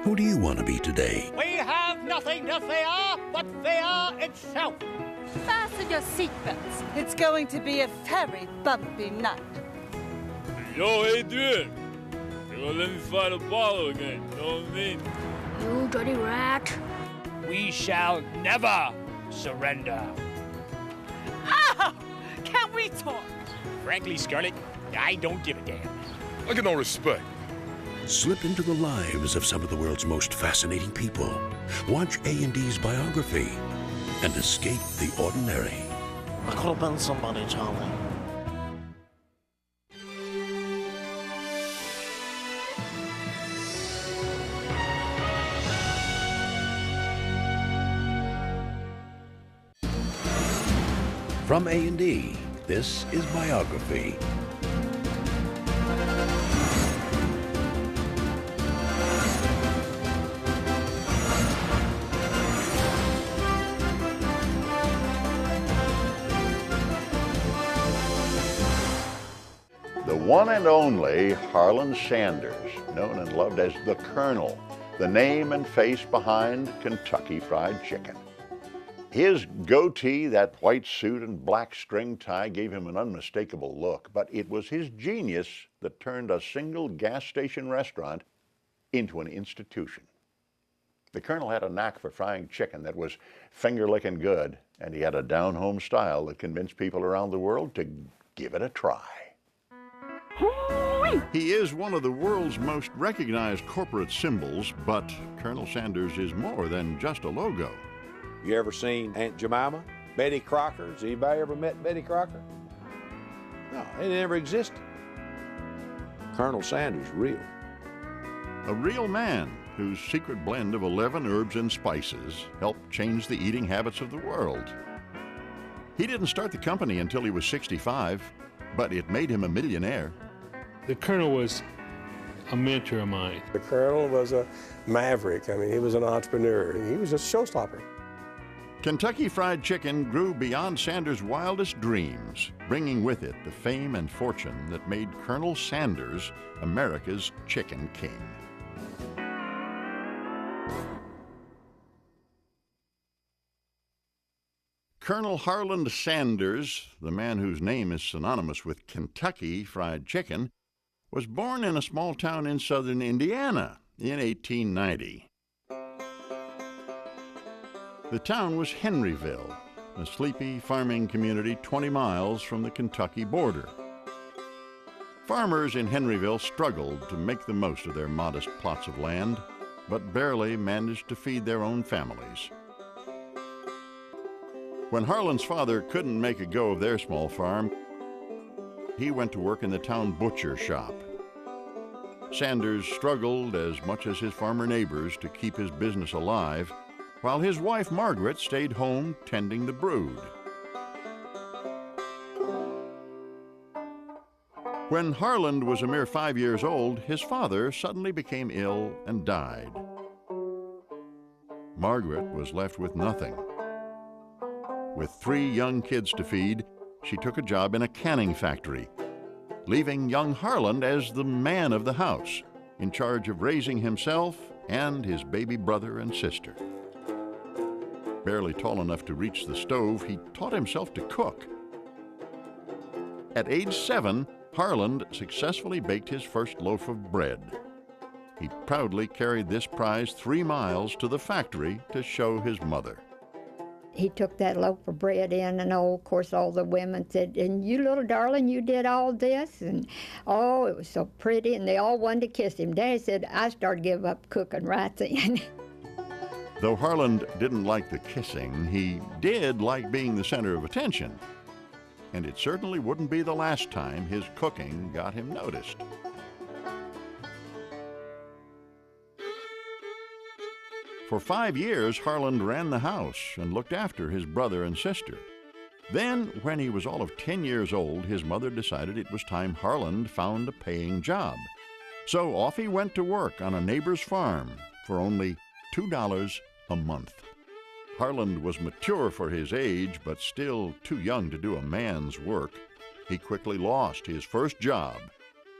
Who do you want to be today? We have nothing to fear but fear itself. Fasten your seatbelts. It's going to be a very bumpy night. Yo, Adrian. You're gonna let me fight Apollo again, you know what I mean? You dirty rat. We shall never surrender. Ah! Can we talk? Frankly, Scarlet, I don't give a damn. I get no respect. Slip into the lives of some of the world's most fascinating people. Watch A&E's Biography and escape the ordinary. I could have been somebody, Charlie. From A&E, this is Biography. The one and only Harlan Sanders, known and loved as the Colonel, the name and face behind Kentucky Fried Chicken. His goatee, that white suit and black string tie gave him an unmistakable look, but it was his genius that turned a single gas station restaurant into an institution. The Colonel had a knack for frying chicken that was finger-licking good, and he had a down-home style that convinced people around the world to give it a try. He is one of the world's most recognized corporate symbols, but Colonel Sanders is more than just a logo. You ever seen Aunt Jemima? Betty Crocker? Has anybody ever met Betty Crocker? No, it never existed. Colonel Sanders, real. A real man whose secret blend of 11 herbs and spices helped change the eating habits of the world. He didn't start the company until he was 65, but it made him a millionaire. The Colonel was a mentor of mine. The Colonel was a maverick. I mean, he was an entrepreneur. He was a showstopper. Kentucky Fried Chicken grew beyond Sanders' wildest dreams, bringing with it the fame and fortune that made Colonel Sanders America's Chicken King. Colonel Harlan Sanders, the man whose name is synonymous with Kentucky Fried Chicken, was born in a small town in southern Indiana in 1890. The town was Henryville, a sleepy farming community 20 miles from the Kentucky border. Farmers in Henryville struggled to make the most of their modest plots of land, but barely managed to feed their own families. When Harlan's father couldn't make a go of their small farm, he went to work in the town butcher shop. Sanders struggled as much as his farmer neighbors to keep his business alive, while his wife Margaret stayed home tending the brood. When Harlan was a mere 5 years old, his father suddenly became ill and died. Margaret was left with nothing. With 3 young kids to feed, she took a job in a canning factory, leaving young Harlan as the man of the house, in charge of raising himself and his baby brother and sister. Barely tall enough to reach the stove, he taught himself to cook. At age 7, Harlan successfully baked his first loaf of bread. He proudly carried this prize 3 miles to the factory to show his mother. He took that loaf of bread in, and of course all the women said, "And you little darling, you did all this?" And oh, it was so pretty, and they all wanted to kiss him. Daddy said, I started to give up cooking right then. Though Harlan didn't like the kissing, he did like being the center of attention. And it certainly wouldn't be the last time his cooking got him noticed. For 5 years, Harlan ran the house and looked after his brother and sister. Then, when he was all of 10 years old, his mother decided it was time Harlan found a paying job. So off he went to work on a neighbor's farm for only $2 a month. Harlan was mature for his age, but still too young to do a man's work. He quickly lost his first job,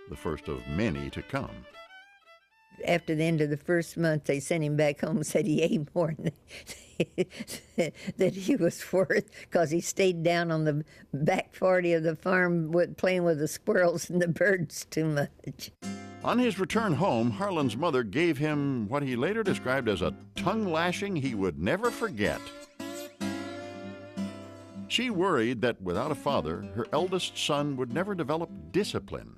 the first of many to come. After the end of the first month, they sent him back home and said he ate more than that he was worth, because he stayed down on the back 40 of the farm playing with the squirrels and the birds too much. On his return home, Harlan's mother gave him what he later described as a tongue lashing he would never forget. She worried that without a father, her eldest son would never develop discipline.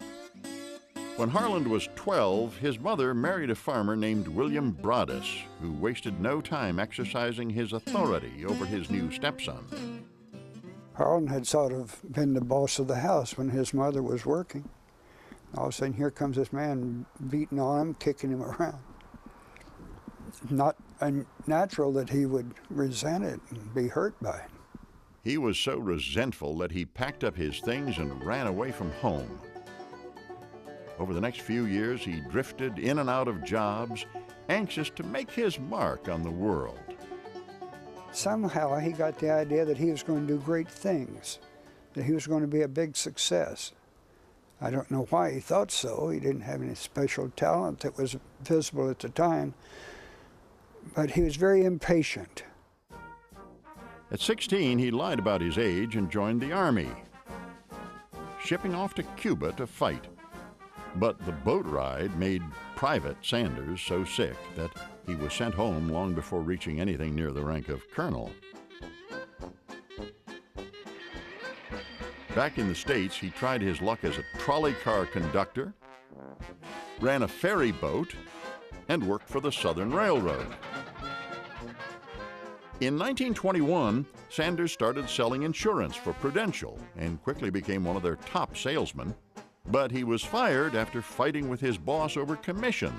When Harlan was 12, his mother married a farmer named William Broadus, who wasted no time exercising his authority over his new stepson. Harlan had sort of been the boss of the house when his mother was working. All of a sudden, here comes this man beating on him, kicking him around. It's not unnatural that he would resent it and be hurt by it. He was so resentful that he packed up his things and ran away from home. Over the next few years, he drifted in and out of jobs, anxious to make his mark on the world. Somehow he got the idea that he was going to do great things, that he was going to be a big success. I don't know why he thought so. He didn't have any special talent that was visible at the time, but he was very impatient. At 16, he lied about his age and joined the Army, shipping off to Cuba to fight. But the boat ride made Private Sanders so sick that he was sent home long before reaching anything near the rank of colonel. Back in the States, he tried his luck as a trolley car conductor, ran a ferry boat, and worked for the Southern Railroad. In 1921, Sanders started selling insurance for Prudential and quickly became one of their top salesmen. But he was fired after fighting with his boss over commissions.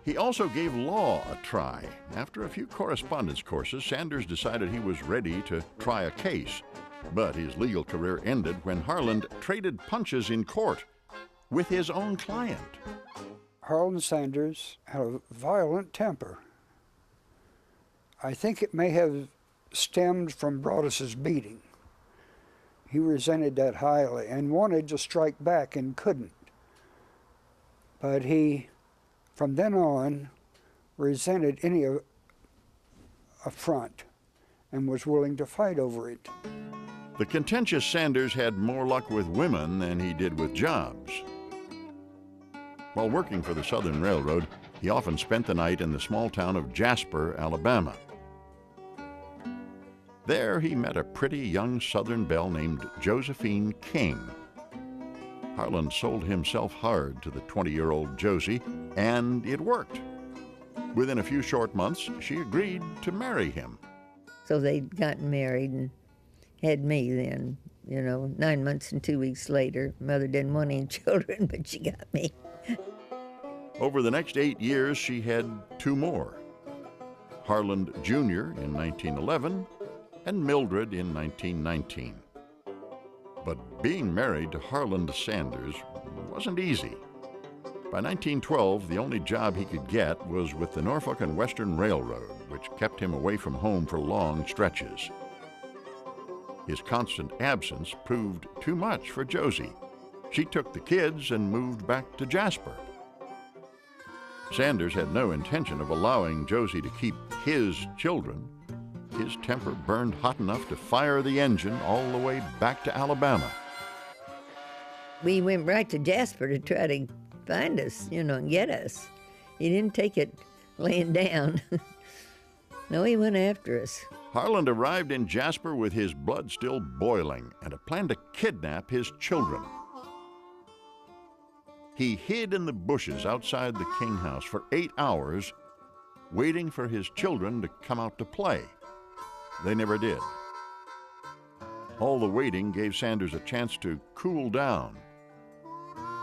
He also gave law a try. After a few correspondence courses, Sanders decided he was ready to try a case. But his legal career ended when Harlan traded punches in court with his own client. Harlan Sanders had a violent temper. I think it may have stemmed from Broadus's beating. He resented that highly and wanted to strike back and couldn't. But he, from then on, resented any affront and was willing to fight over it. The contentious Sanders had more luck with women than he did with jobs. While working for the Southern Railroad, he often spent the night in the small town of Jasper, Alabama. There he met a pretty young Southern belle named Josephine King. Harlan sold himself hard to the 20-year-old Josie, and it worked. Within a few short months, she agreed to marry him. So they'd gotten married and had me then, 9 months and 2 weeks later. Mother didn't want any children, but she got me. Over the next 8 years, she had 2 more. Harlan Jr. in 1911, and Mildred in 1919. But being married to Harlan Sanders wasn't easy. By 1912, the only job he could get was with the Norfolk and Western Railroad, which kept him away from home for long stretches. His constant absence proved too much for Josie. She took the kids and moved back to Jasper. Sanders had no intention of allowing Josie to keep his children. His temper burned hot enough to fire the engine all the way back to Alabama. We went right to Jasper to try to find us, and get us. He didn't take it laying down. No, he went after us. Harlan arrived in Jasper with his blood still boiling and a plan to kidnap his children. He hid in the bushes outside the King house for 8 hours, waiting for his children to come out to play. They never did. All the waiting gave Sanders a chance to cool down.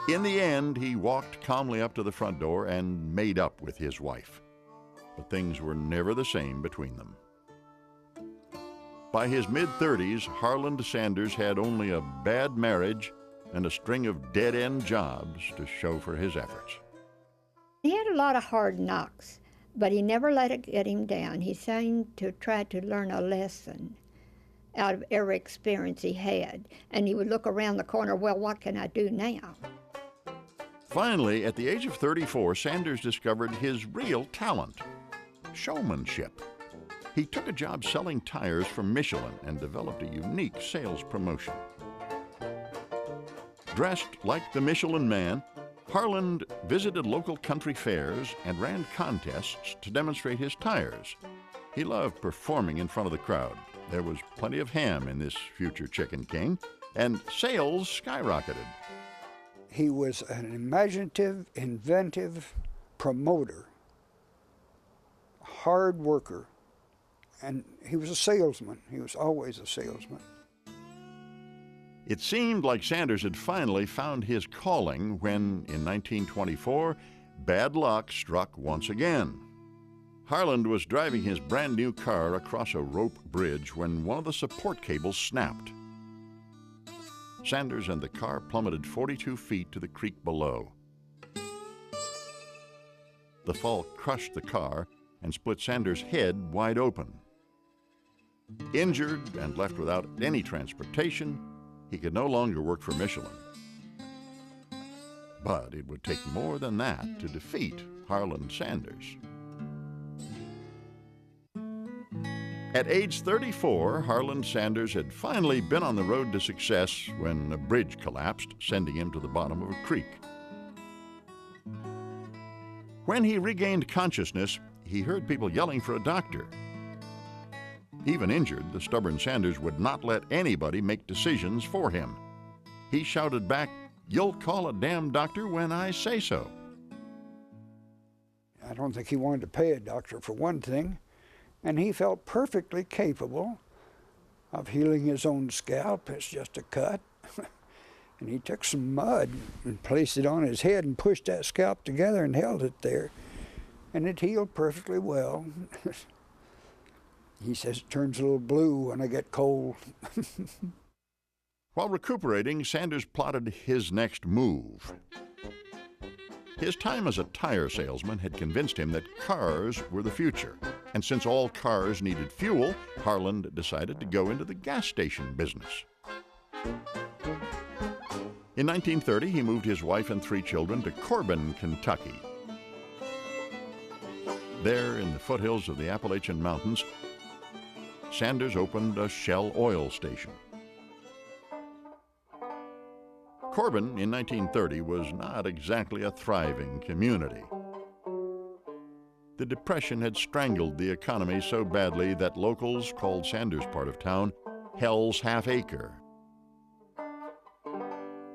In the end, he walked calmly up to the front door and made up with his wife. But things were never the same between them. By his mid-30s, Harlan Sanders had only a bad marriage and a string of dead-end jobs to show for his efforts. He had a lot of hard knocks, but he never let it get him down. He seemed to try to learn a lesson out of every experience he had. And he would look around the corner, well, what can I do now? Finally, at the age of 34, Sanders discovered his real talent: showmanship. He took a job selling tires for Michelin and developed a unique sales promotion. Dressed like the Michelin Man, Harland visited local country fairs and ran contests to demonstrate his tires. He loved performing in front of the crowd. There was plenty of ham in this future Chicken King, and sales skyrocketed. He was an imaginative, inventive promoter, hard worker, and he was a salesman. He was always a salesman. It seemed like Sanders had finally found his calling when, in 1924, bad luck struck once again. Harland was driving his brand new car across a rope bridge when one of the support cables snapped. Sanders and the car plummeted 42 feet to the creek below. The fall crushed the car and split Sanders' head wide open. Injured and left without any transportation, he could no longer work for Michelin. But it would take more than that to defeat Harland Sanders. At age 34, Harland Sanders had finally been on the road to success when a bridge collapsed, sending him to the bottom of a creek. When he regained consciousness, he heard people yelling for a doctor. Even injured, the stubborn Sanders would not let anybody make decisions for him. He shouted back, "You'll call a damn doctor when I say so." I don't think he wanted to pay a doctor for one thing, and he felt perfectly capable of healing his own scalp. It's just a cut. And he took some mud and placed it on his head and pushed that scalp together and held it there. And it healed perfectly well. He says it turns a little blue when I get cold. While recuperating, Sanders plotted his next move. His time as a tire salesman had convinced him that cars were the future. And since all cars needed fuel, Harland decided to go into the gas station business. In 1930, he moved his wife and 3 children to Corbin, Kentucky. There, in the foothills of the Appalachian Mountains, Sanders opened a Shell oil station. Corbin, in 1930, was not exactly a thriving community. The Depression had strangled the economy so badly that locals called Sanders' part of town Hell's Half Acre.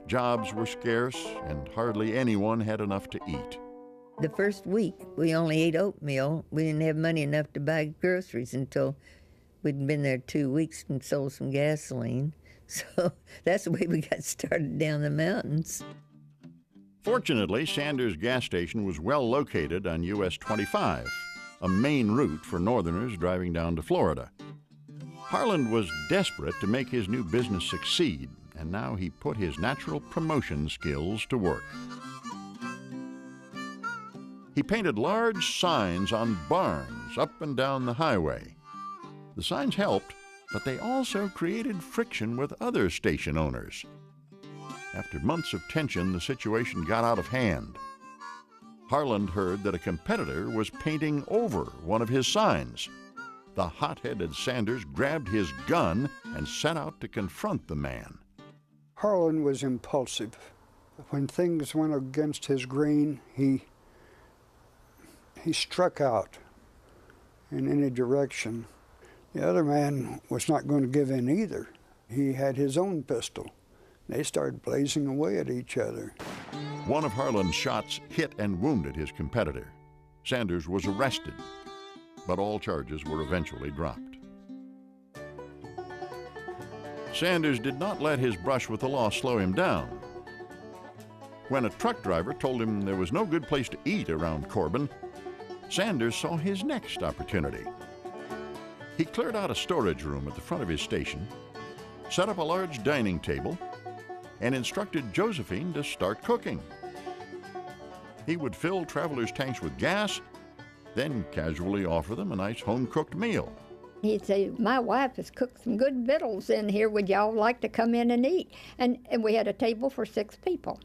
Jobs were scarce, and hardly anyone had enough to eat. The first week, we only ate oatmeal. We didn't have money enough to buy groceries until we'd been there 2 weeks and sold some gasoline. So that's the way we got started down the mountains. Fortunately, Sanders' gas station was well located on US 25, a main route for northerners driving down to Florida. Harland was desperate to make his new business succeed, and now he put his natural promotion skills to work. He painted large signs on barns up and down the highway. The signs helped, but they also created friction with other station owners. After months of tension, the situation got out of hand. Harland heard that a competitor was painting over one of his signs. The hot-headed Sanders grabbed his gun and set out to confront the man. Harland was impulsive. When things went against his grain, he struck out in any direction. The other man was not going to give in either. He had his own pistol. They started blazing away at each other. One of Harland's shots hit and wounded his competitor. Sanders was arrested, but all charges were eventually dropped. Sanders did not let his brush with the law slow him down. When a truck driver told him there was no good place to eat around Corbin, Sanders saw his next opportunity. He cleared out a storage room at the front of his station, set up a large dining table, and instructed Josephine to start cooking. He would fill travelers' tanks with gas, then casually offer them a nice home-cooked meal. He'd say, "My wife has cooked some good victuals in here. Would y'all like to come in and eat?" And we had a table for 6 people.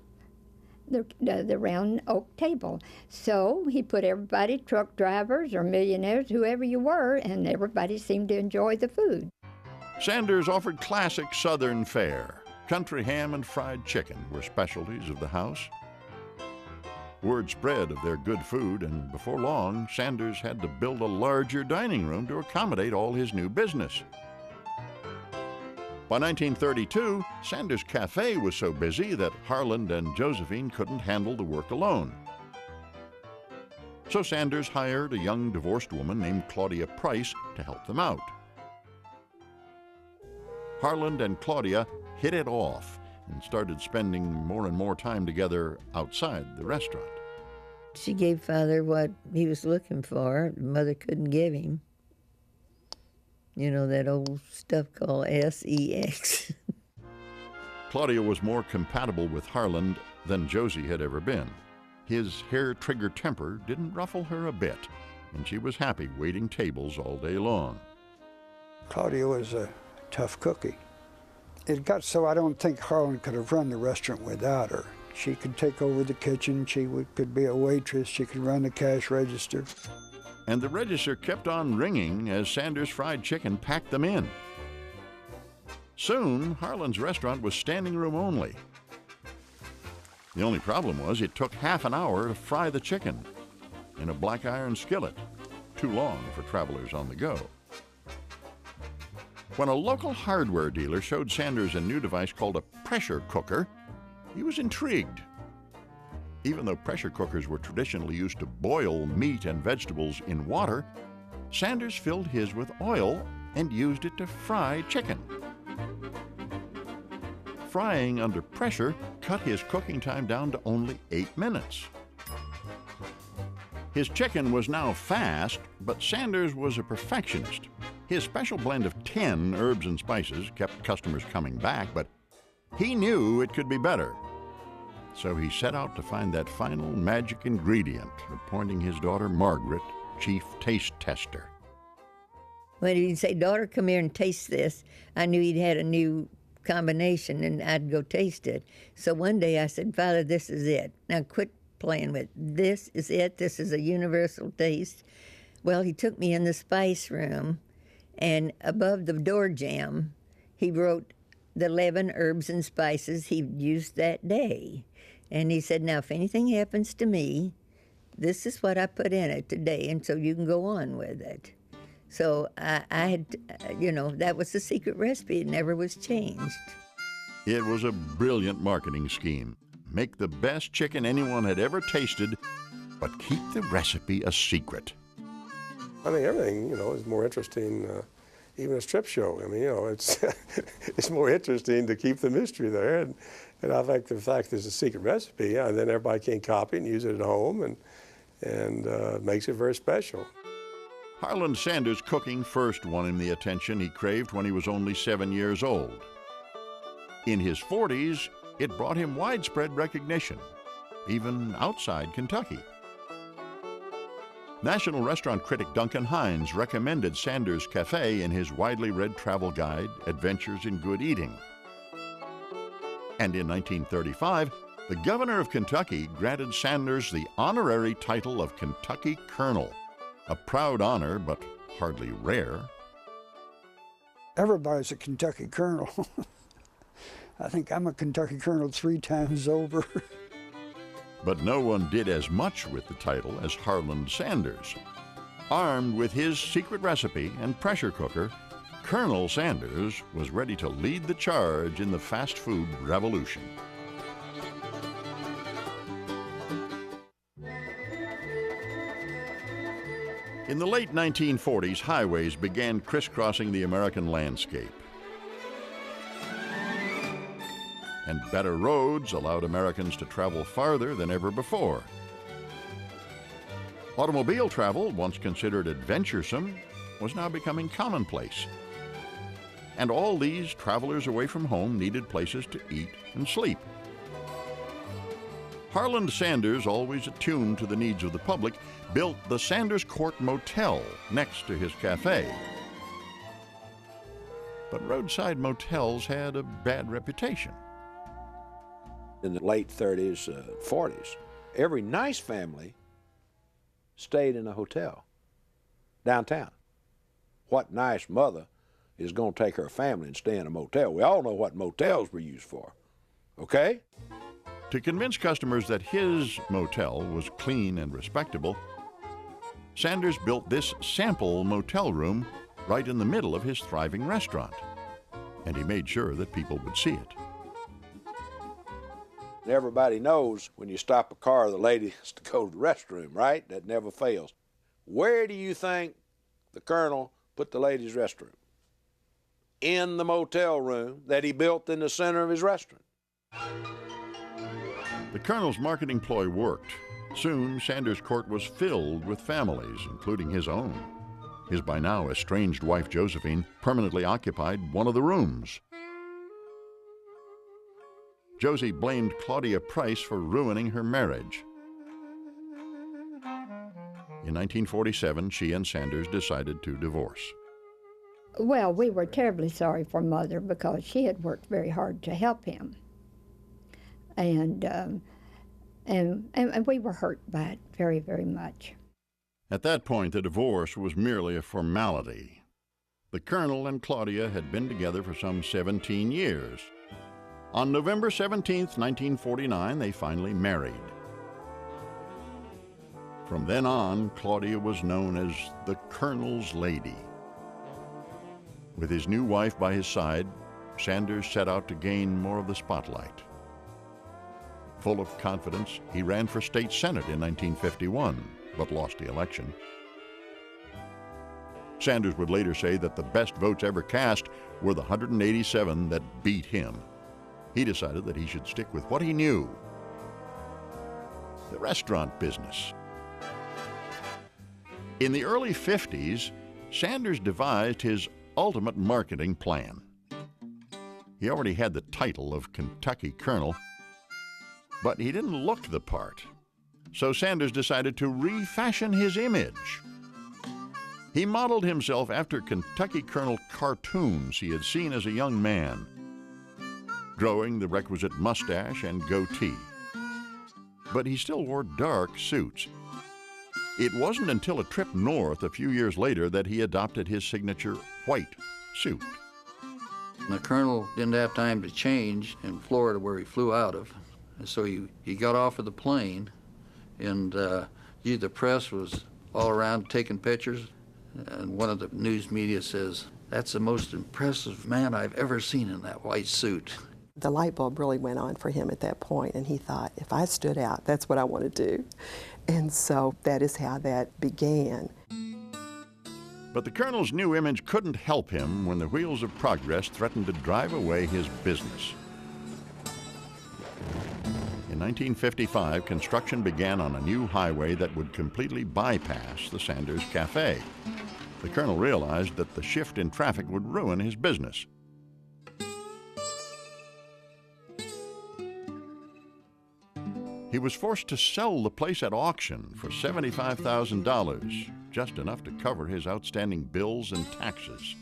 the round oak table. So he put everybody, truck drivers or millionaires, whoever you were, and everybody seemed to enjoy the food. Sanders offered classic Southern fare. Country ham and fried chicken were specialties of the house. Word spread of their good food, and before long, Sanders had to build a larger dining room to accommodate all his new business. By 1932, Sanders' Cafe was so busy that Harland and Josephine couldn't handle the work alone. So Sanders hired a young divorced woman named Claudia Price to help them out. Harland and Claudia hit it off and started spending more and more time together outside the restaurant. She gave Father what he was looking for. Mother couldn't give him. You know, that old stuff called sex. Claudia was more compatible with Harland than Josie had ever been. His hair-trigger temper didn't ruffle her a bit, and she was happy waiting tables all day long. Claudia was a tough cookie. It got so I don't think Harland could have run the restaurant without her. She could take over the kitchen, could be a waitress, she could run the cash register. And the register kept on ringing as Sanders' Fried Chicken packed them in. Soon, Harland's restaurant was standing room only. The only problem was it took half an hour to fry the chicken in a black iron skillet, too long for travelers on the go. When a local hardware dealer showed Sanders a new device called a pressure cooker, he was intrigued. Even though pressure cookers were traditionally used to boil meat and vegetables in water, Sanders filled his with oil and used it to fry chicken. Frying under pressure cut his cooking time down to only 8 minutes. His chicken was now fast, but Sanders was a perfectionist. His special blend of 10 herbs and spices kept customers coming back, but he knew it could be better. So he set out to find that final magic ingredient, appointing his daughter Margaret chief taste tester. When he'd say, "Daughter, come here and taste this," I knew he'd had a new combination, and I'd go taste it. So one day I said, "Father, this is it. Now quit playing with it. This is it. This is a universal taste." Well, he took me in the spice room, and above the door jamb, he wrote the 11 herbs and spices he'd used that day. And he said, "Now, if anything happens to me, this is what I put in it today, and so you can go on with it." So I had, that was the secret recipe. It never was changed. It was a brilliant marketing scheme. Make the best chicken anyone had ever tasted, but keep the recipe a secret. I think everything, is more interesting, even a strip show. I mean, it's it's more interesting to keep the mystery there. And I think the fact there's a secret recipe, and then everybody can copy it and use it at home, and makes it very special. Harland Sanders' cooking first won him the attention he craved when he was only 7 years old. In his 40s, it brought him widespread recognition, even outside Kentucky. National restaurant critic Duncan Hines recommended Sanders' Cafe in his widely read travel guide, Adventures in Good Eating. And in 1935, the governor of Kentucky granted Sanders the honorary title of Kentucky Colonel, a proud honor, but hardly rare. Everybody's a Kentucky Colonel. I think I'm a Kentucky Colonel 3 times over. But no one did as much with the title as Harland Sanders. Armed with his secret recipe and pressure cooker, Colonel Sanders was ready to lead the charge in the fast food revolution. In the late 1940s, highways began crisscrossing the American landscape. And better roads allowed Americans to travel farther than ever before. Automobile travel, once considered adventuresome, was now becoming commonplace. And all these travelers away from home needed places to eat and sleep. Harland Sanders, always attuned to the needs of the public, built the Sanders Court Motel next to his cafe. But roadside motels had a bad reputation. in the late 30s, 40s. Every nice family stayed in a hotel downtown. What nice mother is going to take her family and stay in a motel? We all know what motels were used for, okay? To convince customers that his motel was clean and respectable, Sanders built this sample motel room right in the middle of his thriving restaurant, and he made sure that people would see it. Everybody knows when you stop a car, the lady has to go to the restroom, right? That never fails. Where do you think the Colonel put the ladies' restroom? In the motel room that he built in the center of his restaurant. The Colonel's marketing ploy worked. Soon, Sanders Court was filled with families, including his own. His by now estranged wife, Josephine, permanently occupied one of the rooms. Josie blamed Claudia Price for ruining her marriage. In 1947, she and Sanders decided to divorce. Well, we were terribly sorry for Mother because she had worked very hard to help him. And we were hurt by it very, very much. At that point, the divorce was merely a formality. The Colonel and Claudia had been together for some 17 years. On November 17, 1949, they finally married. From then on, Claudia was known as the Colonel's Lady. With his new wife by his side, Sanders set out to gain more of the spotlight. Full of confidence, he ran for state senate in 1951, but lost the election. Sanders would later say that the best votes ever cast were the 187 that beat him. He decided that he should stick with what he knew: the restaurant business. In the early 50s, Sanders devised his ultimate marketing plan. He already had the title of Kentucky Colonel, but he didn't look the part. So Sanders decided to refashion his image. He modeled himself after Kentucky Colonel cartoons he had seen as a young man, growing the requisite mustache and goatee. But he still wore dark suits. It wasn't until a trip north a few years later that he adopted his signature white suit. The Colonel didn't have time to change in Florida, where he flew out of. And so he got off of the plane, and the press was all around taking pictures. And one of the news media says, "That's the most impressive man I've ever seen in that white suit." The light bulb really went on for him at that point, and he thought, if I stood out, that's what I want to do. And so that is how that began. But the Colonel's new image couldn't help him when the wheels of progress threatened to drive away his business. In 1955, construction began on a new highway that would completely bypass the Sanders Cafe. The Colonel realized that the shift in traffic would ruin his business. He was forced to sell the place at auction for $75,000, just enough to cover his outstanding bills and taxes.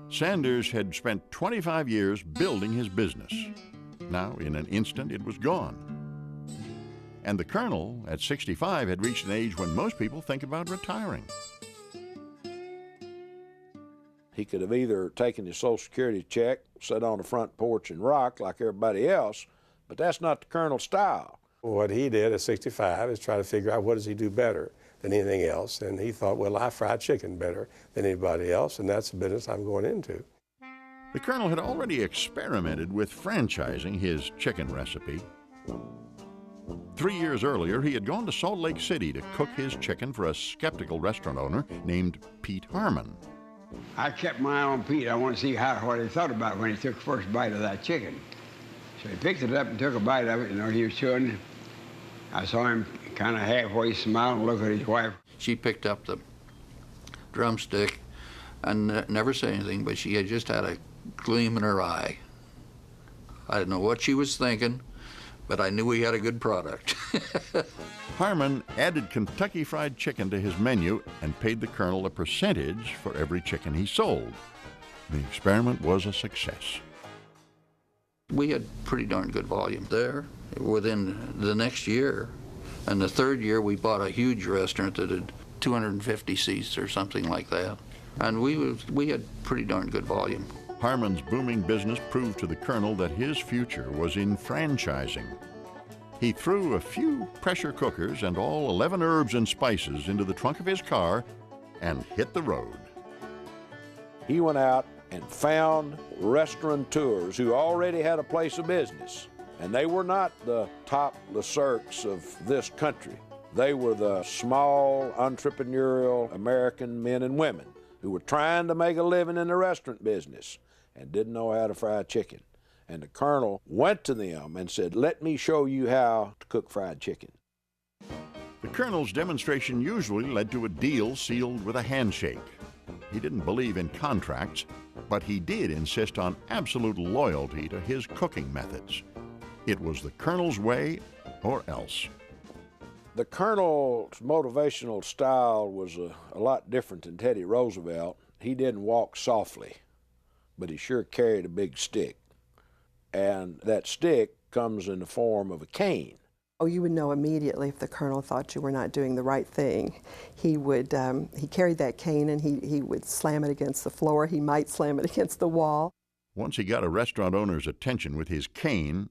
Sanders had spent 25 years building his business. Now, in an instant, it was gone. And the Colonel, at 65, had reached an age when most people think about retiring. He could have either taken his Social Security check, sat on the front porch and rocked like everybody else, but that's not the Colonel's style. What he did at 65 is try to figure out what does he do better than anything else, and he thought, well, I fry chicken better than anybody else, and that's the business I'm going into. The Colonel had already experimented with franchising his chicken recipe. 3 years earlier, he had gone to Salt Lake City to cook his chicken for a skeptical restaurant owner named Pete Harmon. I kept my eye on Pete. I wanted to see what he thought about it when he took the first bite of that chicken. So he picked it up and took a bite of it. You know, he was chewing. I saw him kind of halfway smile and look at his wife. She picked up the drumstick and never said anything, but she had just had a gleam in her eye. I didn't know what she was thinking, but I knew he had a good product. Harmon added Kentucky Fried Chicken to his menu and paid the Colonel a percentage for every chicken he sold. The experiment was a success. We had pretty darn good volume there within the next year. And the third year, we bought a huge restaurant that had 250 seats or something like that. And we had pretty darn good volume. Harmon's booming business proved to the Colonel that his future was in franchising. He threw a few pressure cookers and all 11 herbs and spices into the trunk of his car and hit the road. He went out and found restaurateurs who already had a place of business. And they were not the top Leclercs of this country. They were the small, entrepreneurial American men and women who were trying to make a living in the restaurant business and didn't know how to fry chicken. And the Colonel went to them and said, "Let me show you how to cook fried chicken." The Colonel's demonstration usually led to a deal sealed with a handshake. He didn't believe in contracts, but he did insist on absolute loyalty to his cooking methods. It was the Colonel's way or else. The Colonel's motivational style was a lot different than Teddy Roosevelt. He didn't walk softly, but he sure carried a big stick. And that stick comes in the form of a cane. Oh, you would know immediately if the Colonel thought you were not doing the right thing. He would, he carried that cane and he would slam it against the floor. He might slam it against the wall. Once he got a restaurant owner's attention with his cane,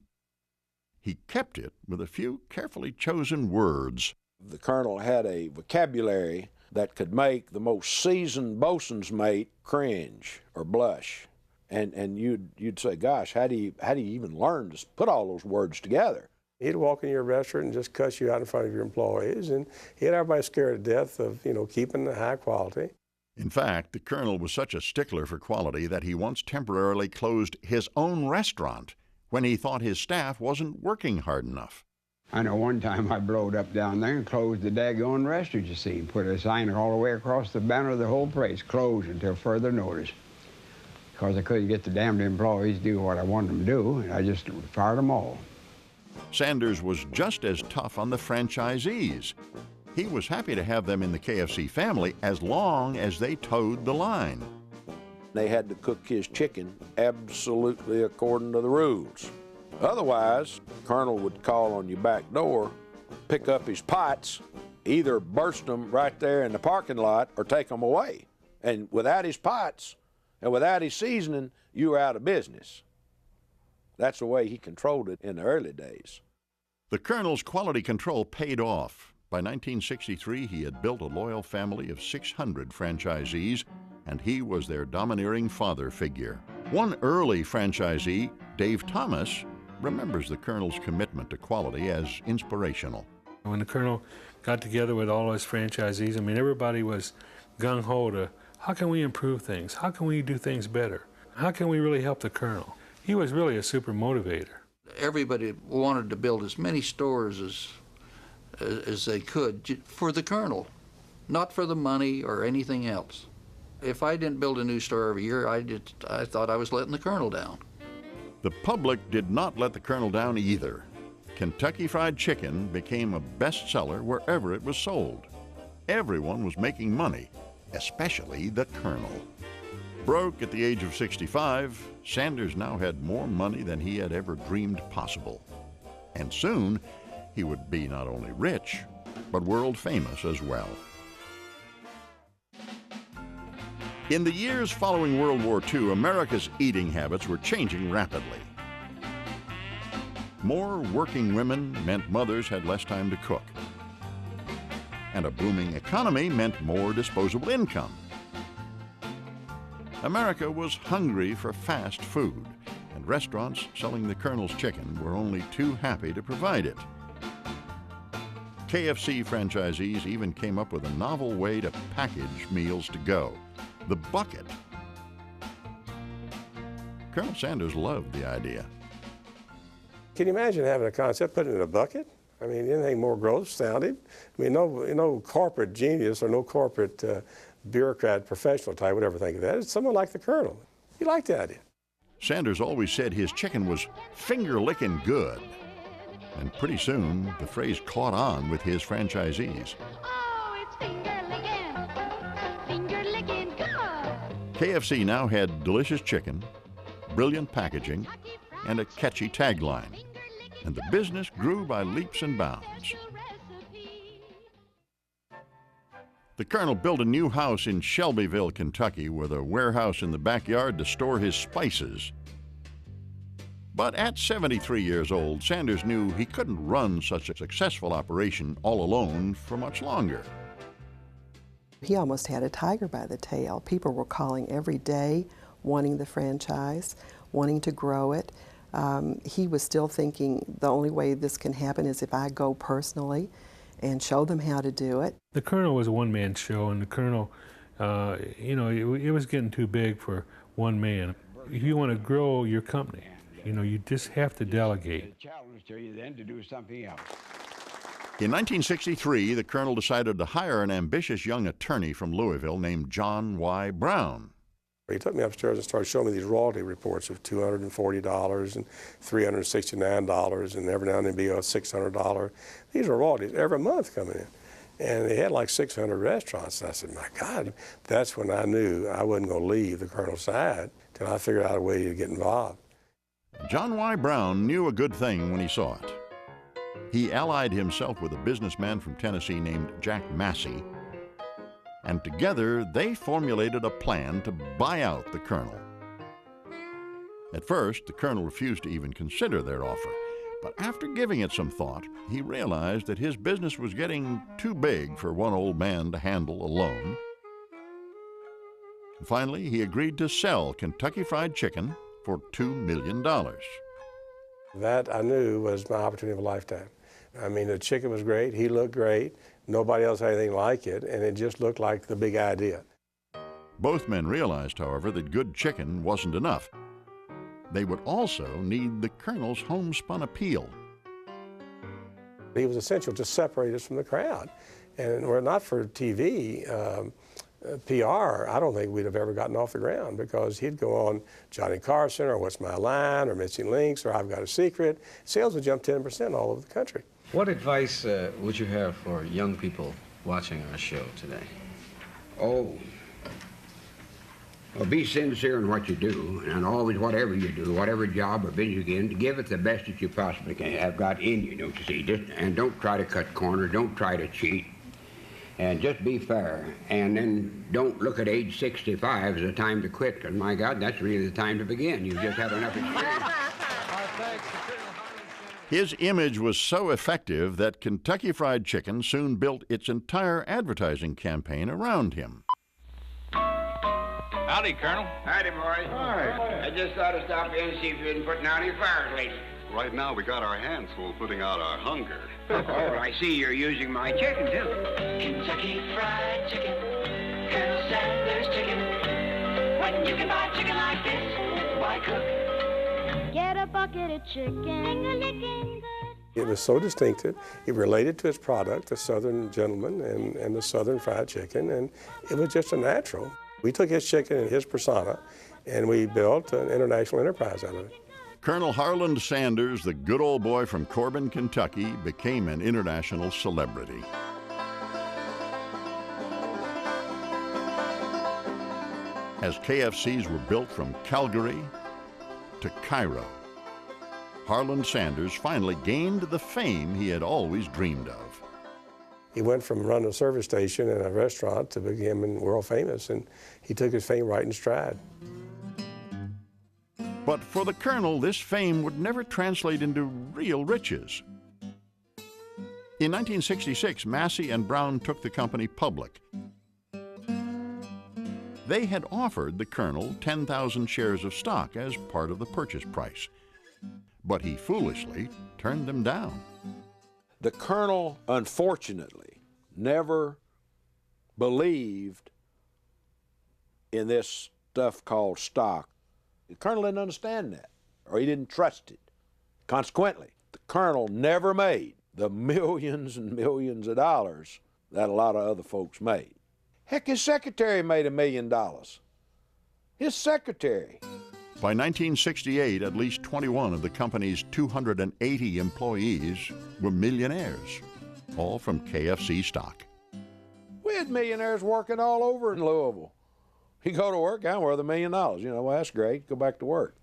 he kept it with a few carefully chosen words. The Colonel had a vocabulary that could make the most seasoned bosun's mate cringe or blush. And you'd say, gosh, how do you even learn to put all those words together? He'd walk in your restaurant and just cuss you out in front of your employees, and he had everybody scared to death of, keeping the high quality. In fact, the Colonel was such a stickler for quality that he once temporarily closed his own restaurant when he thought his staff wasn't working hard enough. I know one time I blowed up down there and closed the daggone restaurant, you see, and put a sign all the way across the banner of the whole place, closed until further notice. Because I couldn't get the damned employees to do what I wanted them to do, and I just fired them all. Sanders was just as tough on the franchisees. He was happy to have them in the KFC family as long as they towed the line. They had to cook his chicken absolutely according to the rules. Otherwise, the Colonel would call on your back door, pick up his pots, either burst them right there in the parking lot or take them away. And without his pots and without his seasoning, you were out of business. That's the way he controlled it in the early days. The Colonel's quality control paid off. By 1963, he had built a loyal family of 600 franchisees, and he was their domineering father figure. One early franchisee, Dave Thomas, remembers the Colonel's commitment to quality as inspirational. When the Colonel got together with all his franchisees, everybody was gung-ho to, how can we improve things? How can we do things better? How can we really help the Colonel? He was really a super motivator. Everybody wanted to build as many stores as they could for the Colonel, not for the money or anything else. If I didn't build a new store every year, I thought I was letting the Colonel down. The public did not let the Colonel down either. Kentucky Fried Chicken became a bestseller wherever it was sold. Everyone was making money, especially the Colonel. Broke at the age of 65, Sanders now had more money than he had ever dreamed possible. And soon, he would be not only rich, but world famous as well. In the years following World War II, America's eating habits were changing rapidly. More working women meant mothers had less time to cook. And a booming economy meant more disposable income. America was hungry for fast food, and restaurants selling the Colonel's chicken were only too happy to provide it. KFC franchisees even came up with a novel way to package meals to go: the bucket. Colonel Sanders loved the idea. Can you imagine having a concept, putting it in a bucket? Anything more gross sounding? No corporate genius or no corporate bureaucrat, professional type would ever think of that. It's someone like the Colonel. He liked the idea. Sanders always said his chicken was finger-licking good. And pretty soon, the phrase caught on with his franchisees. Oh, it's finger-licking good. KFC now had delicious chicken, brilliant packaging, and a catchy tagline. And the business grew by leaps and bounds. The Colonel built a new house in Shelbyville, Kentucky, with a warehouse in the backyard to store his spices. But at 73 years old, Sanders knew he couldn't run such a successful operation all alone for much longer. He almost had a tiger by the tail. People were calling every day, wanting the franchise, wanting to grow it. He was still thinking the only way this can happen is if I go personally and show them how to do it. The Colonel was a one-man show, and the Colonel, it was getting too big for one man. If you want to grow your company, you just have to delegate. Challenge to you then to do something else. In 1963, the Colonel decided to hire an ambitious young attorney from Louisville named John Y. Brown. He took me upstairs and started showing me these royalty reports of $240 and $369, and every now and then be a $600. These are royalties every month coming in. And they had like 600 restaurants. And I said, my God, that's when I knew I wasn't going to leave the Colonel's side till I figured out a way to get involved. John Y. Brown knew a good thing when he saw it. He allied himself with a businessman from Tennessee named Jack Massey, and together they formulated a plan to buy out the Colonel. At first, the Colonel refused to even consider their offer, but after giving it some thought, he realized that his business was getting too big for one old man to handle alone. Finally, he agreed to sell Kentucky Fried Chicken for $2 million. That, I knew, was my opportunity of a lifetime. I mean, the chicken was great, he looked great, nobody else had anything like it, and it just looked like the big idea. Both men realized, however, that good chicken wasn't enough. They would also need the Colonel's homespun appeal. He was essential to separate us from the crowd. And were it not for TV, PR, I don't think we'd have ever gotten off the ground, because he'd go on Johnny Carson or What's My Line or Missing Links or I've Got a Secret. Sales would jump 10% all over the country. What advice would you have for young people watching our show today? Oh, well, be sincere in what you do, and always, whatever you do, whatever job or business you get in, give it the best that you possibly can have got in you, don't you see? And don't try to cut corners, don't try to cheat, and just be fair. And then don't look at age 65 as a time to quit, because my God, that's really the time to begin. You've just had enough experience. His image was so effective that Kentucky Fried Chicken soon built its entire advertising campaign around him. Howdy, Colonel. Howdy, boys. Hi. I just thought to stop in and see if you've been putting out any fires lately. Right now, we got our hands full putting out our hunger. Oh, I see you're using my chicken, too. Kentucky Fried Chicken, Colonel Sanders chicken. When you can buy chicken like this, why cook? Get a bucket of chicken. It was so distinctive. It related to its product, the Southern Gentleman and the Southern Fried Chicken, and it was just a natural. We took his chicken and his persona, and we built an international enterprise out of it. Colonel Harland Sanders, the good old boy from Corbin, Kentucky, became an international celebrity. As KFCs were built from Calgary to Cairo, Harland Sanders finally gained the fame he had always dreamed of. He went from running a service station and a restaurant to becoming world famous, and he took his fame right in stride. But for the Colonel, this fame would never translate into real riches. In 1966, Massey and Brown took the company public. They had offered the Colonel 10,000 shares of stock as part of the purchase price, but he foolishly turned them down. The Colonel, unfortunately, never believed in this stuff called stock. The Colonel didn't understand that, or he didn't trust it. Consequently, the Colonel never made the millions and millions of dollars that a lot of other folks made. Heck, his secretary made $1 million. His secretary. By 1968, at least 21 of the company's 280 employees were millionaires, all from KFC stock. We had millionaires working all over in Louisville. You go to work, I'm worth $1 million. You know, well, that's great. Go back to work.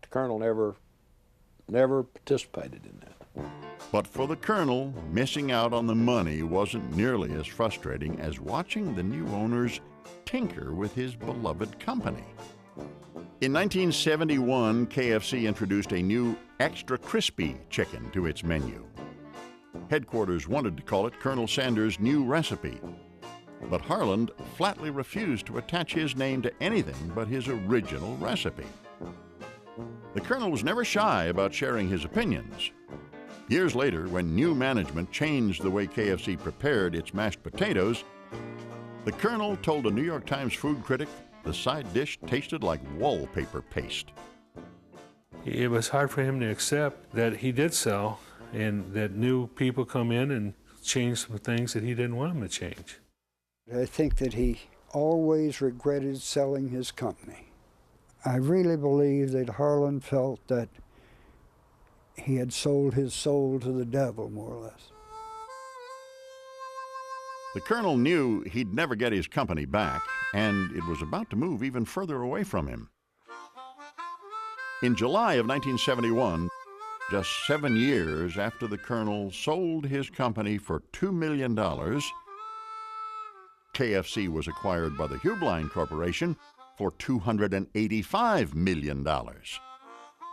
The Colonel never participated in that. But for the Colonel, missing out on the money wasn't nearly as frustrating as watching the new owners tinker with his beloved company. In 1971, KFC introduced a new extra crispy chicken to its menu. Headquarters wanted to call it Colonel Sanders' new recipe, but Harland flatly refused to attach his name to anything but his original recipe. The Colonel was never shy about sharing his opinions. Years later, when new management changed the way KFC prepared its mashed potatoes, the Colonel told a New York Times food critic the side dish tasted like wallpaper paste. It was hard for him to accept that he did sell and that new people come in and change some things that he didn't want them to change. I think that he always regretted selling his company. I really believe that Harland felt that he had sold his soul to the devil, more or less. The Colonel knew he'd never get his company back, and it was about to move even further away from him. In July of 1971, just 7 years after the Colonel sold his company for $2 million, KFC was acquired by the Hubline Corporation for $285 million.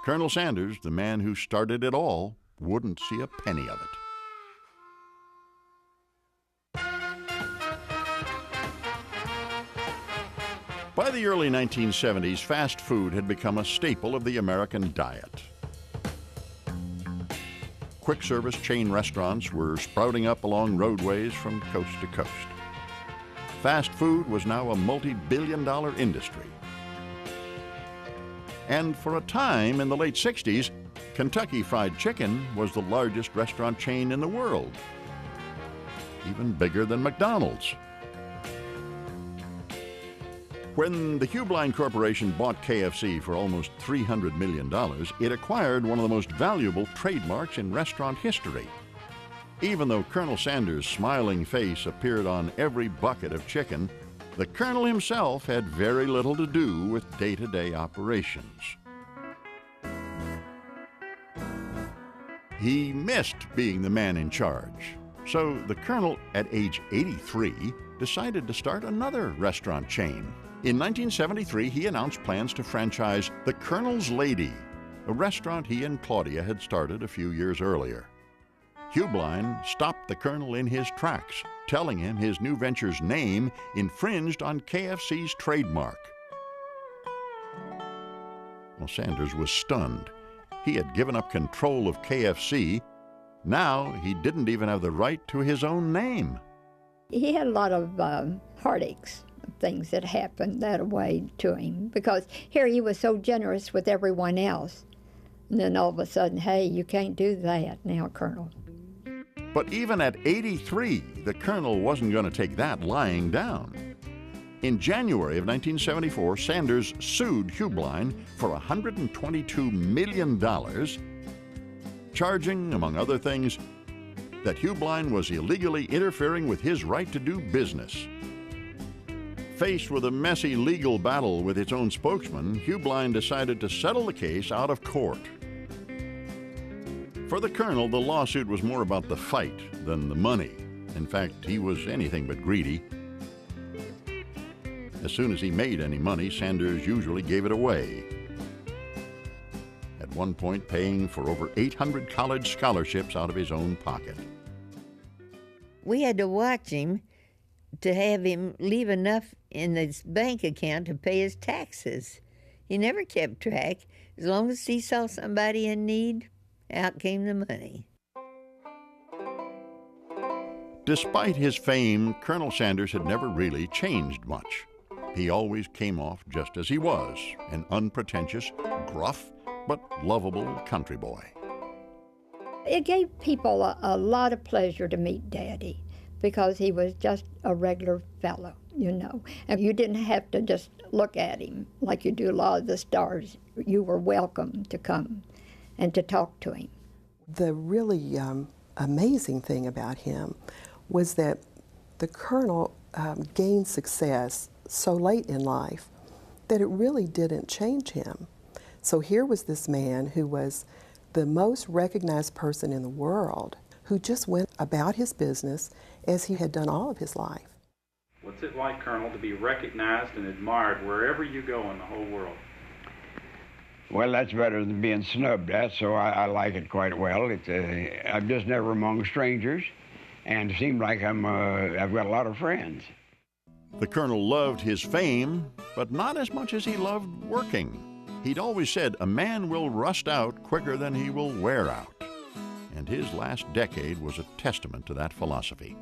Colonel Sanders, the man who started it all, wouldn't see a penny of it. By the early 1970s, fast food had become a staple of the American diet. Quick-service chain restaurants were sprouting up along roadways from coast to coast. Fast food was now a multi-billion-dollar industry. And for a time in the late 60s, Kentucky Fried Chicken was the largest restaurant chain in the world, even bigger than McDonald's. When the Hubline Corporation bought KFC for almost $300 million, it acquired one of the most valuable trademarks in restaurant history. Even though Colonel Sanders' smiling face appeared on every bucket of chicken, the Colonel himself had very little to do with day-to-day operations. He missed being the man in charge. So the Colonel, at age 83, decided to start another restaurant chain. In 1973, he announced plans to franchise The Colonel's Lady, a restaurant he and Claudia had started a few years earlier. Hubline stopped the Colonel in his tracks, telling him his new venture's name infringed on KFC's trademark. Well, Sanders was stunned. He had given up control of KFC. Now he didn't even have the right to his own name. He had a lot of heartaches, things that happened that way to him, because here he was so generous with everyone else. And then all of a sudden, hey, you can't do that now, Colonel. But even at 83, the Colonel wasn't going to take that lying down. In January of 1974, Sanders sued Hubline for $122 million, charging, among other things, that Hubline was illegally interfering with his right to do business. Faced with a messy legal battle with its own spokesman, Hubline decided to settle the case out of court. For the Colonel, the lawsuit was more about the fight than the money. In fact, he was anything but greedy. As soon as he made any money, Sanders usually gave it away. At one point, paying for over 800 college scholarships out of his own pocket. We had to watch him to have him leave enough in his bank account to pay his taxes. He never kept track. As long as he saw somebody in need, out came the money. Despite his fame, Colonel Sanders had never really changed much. He always came off just as he was, an unpretentious, gruff, but lovable country boy. It gave people a lot of pleasure to meet Daddy, because he was just a regular fellow, you know. And you didn't have to just look at him like you do a lot of the stars. You were welcome to come and to talk to him. The really amazing thing about him was that the Colonel gained success so late in life that it really didn't change him. So here was this man who was the most recognized person in the world, who just went about his business as he had done all of his life. What's it like, Colonel, to be recognized and admired wherever you go in the whole world? Well, that's better than being snubbed at, so I like it quite well. I'm just never among strangers, and it seems like I've got a lot of friends. The colonel loved his fame, but not as much as he loved working. He'd always said a man will rust out quicker than he will wear out. And his last decade was a testament to that philosophy.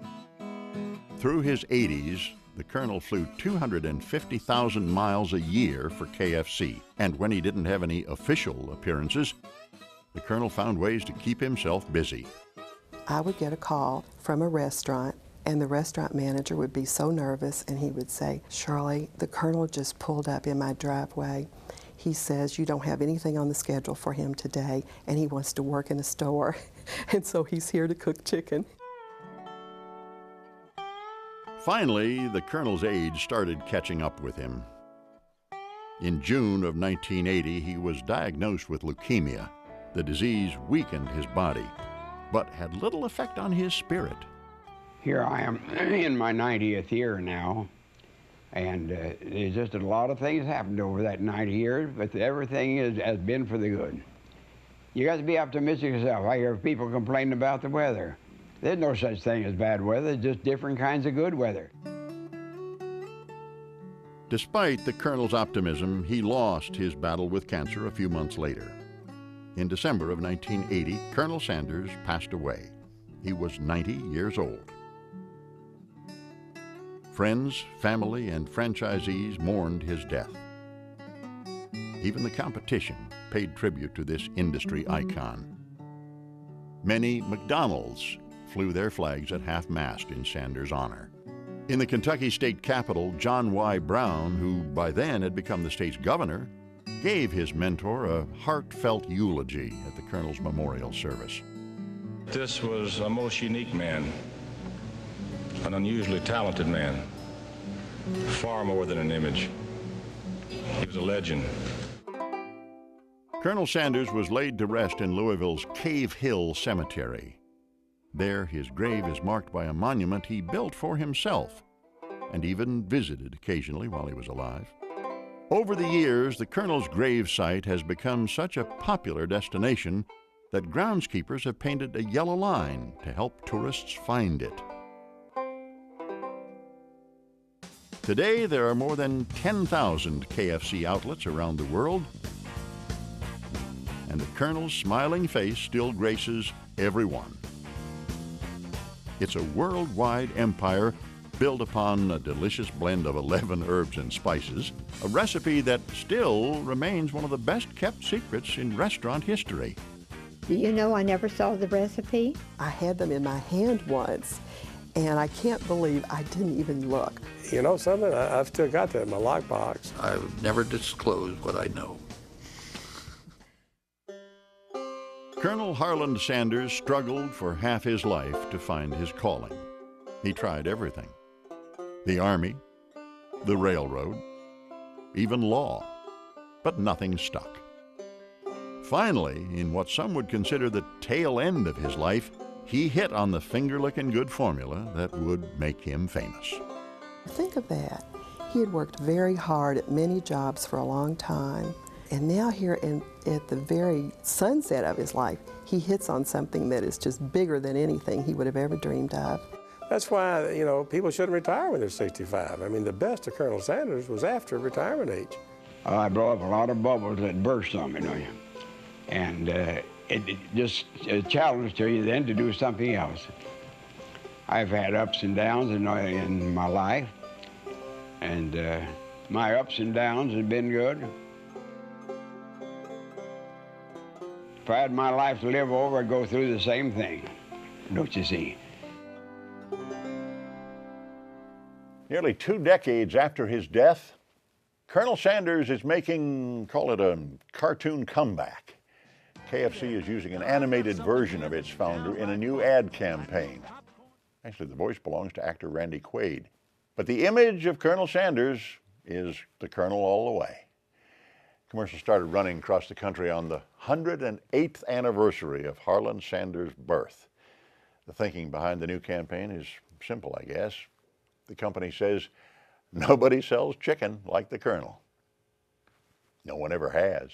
Through his 80s, the colonel flew 250,000 miles a year for KFC. And when he didn't have any official appearances, the colonel found ways to keep himself busy. I would get a call from a restaurant, and the restaurant manager would be so nervous, and he would say, "Shirley, the colonel just pulled up in my driveway. He says you don't have anything on the schedule for him today, and he wants to work in a store, and so he's here to cook chicken." Finally, the colonel's age started catching up with him. In June of 1980, he was diagnosed with leukemia. The disease weakened his body, but had little effect on his spirit. Here I am in my 90th year now, and there's just a lot of things happened over that 90 years, but everything has been for the good. You got to be optimistic yourself. I hear people complaining about the weather. There's no such thing as bad weather, just different kinds of good weather. Despite the colonel's optimism, he lost his battle with cancer a few months later. In December of 1980, Colonel Sanders passed away. He was 90 years old. Friends, family, and franchisees mourned his death. Even the competition paid tribute to this industry icon. Many McDonald's flew their flags at half-mast in Sanders' honor. In the Kentucky state capitol, John Y. Brown, who by then had become the state's governor, gave his mentor a heartfelt eulogy at the colonel's memorial service. This was a most unique man, an unusually talented man, far more than an image. He was a legend. Colonel Sanders was laid to rest in Louisville's Cave Hill Cemetery. There, his grave is marked by a monument he built for himself and even visited occasionally while he was alive. Over the years, the colonel's grave site has become such a popular destination that groundskeepers have painted a yellow line to help tourists find it. Today, there are more than 10,000 KFC outlets around the world, and the colonel's smiling face still graces every one. It's a worldwide empire built upon a delicious blend of 11 herbs and spices, a recipe that still remains one of the best-kept secrets in restaurant history. Do you know I never saw the recipe? I had them in my hand once, and I can't believe I didn't even look. You know something? I've still got that in my lockbox. I've never disclosed what I know. Colonel Harland Sanders struggled for half his life to find his calling. He tried everything: the Army, the railroad, even law, but nothing stuck. Finally, in what some would consider the tail end of his life, he hit on the finger-licking good formula that would make him famous. Think of that. He had worked very hard at many jobs for a long time, and now here at the very sunset of his life, he hits on something that is just bigger than anything he would have ever dreamed of. That's why, you know, people shouldn't retire when they're 65. I mean, the best of Colonel Sanders was after retirement age. I blow up a lot of bubbles that burst on me, don't you? And it just a challenge to you then to do something else. I've had ups and downs in my life, and my ups and downs have been good. If I had my life to live over, I'd go through the same thing, don't you see? Nearly 2 decades after his death, Colonel Sanders is making, call it a cartoon comeback. KFC is using an animated version of its founder in a new ad campaign. Actually, the voice belongs to actor Randy Quaid. But the image of Colonel Sanders is the Colonel all the way. Commercial started running across the country on the 108th anniversary of Harlan Sanders' birth. The thinking behind the new campaign is simple, I guess. The company says, nobody sells chicken like the Colonel. No one ever has.